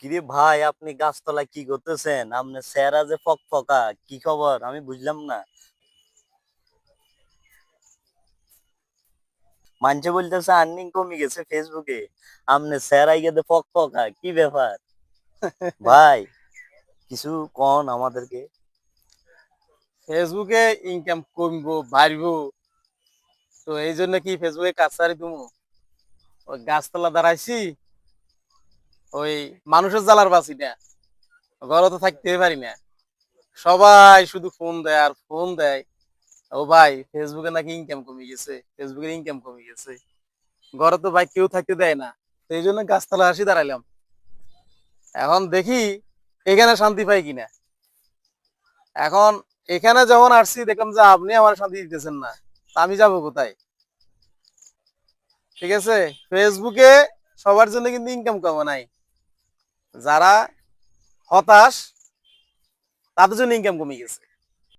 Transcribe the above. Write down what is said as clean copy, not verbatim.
কিরে ভাই, আপনি গাছতলায় কি করতেছেন? আপনি চেহারা যে ফকফকা, কি খবর আমি বুঝলাম না। মানুষে বলতেছে আর্নিং কমে গেছে ফেসবুকে, আপনি চেহারাই গেছে ফকফকা, কি ব্যাপার ভাই? কিছু কোন আমাদেরকে। ফেসবুকে ইনকাম কমবো বাড়বো, তো এই জন্য কি ফেসবুকে কাজ ছাড়ি তুমি? ওই গাছতলা দাঁড়াইছি, ওই মানুষের জ্বালার বাসি না, ঘরে তো থাকতে পারি না। সবাই শুধু ফোন দেয় আর ফোন দেয়। ও ভাই, ফেসবুকে নাকি ইনকাম কমে গেছে, ফেসবুকের ইনকাম কমে গেছে। ঘরে তো ভাই কেউ থাকতে দেয় না, তো এই জন্য গাছতলা আসি দাঁড়াইলাম। এখন দেখি এখানে শান্তি পাই কিনা। এখন এখানে যখন আসছি দেখলাম যে আপনি আমার শান্তি দিতেছেন না, তা আমি যাবো কোথায়? ঠিক আছে, ফেসবুকে সবার জন্য কিন্তু ইনকাম কমা নাই। যারা হতাশ তাদের জন্য ইনকাম কমে গেছে।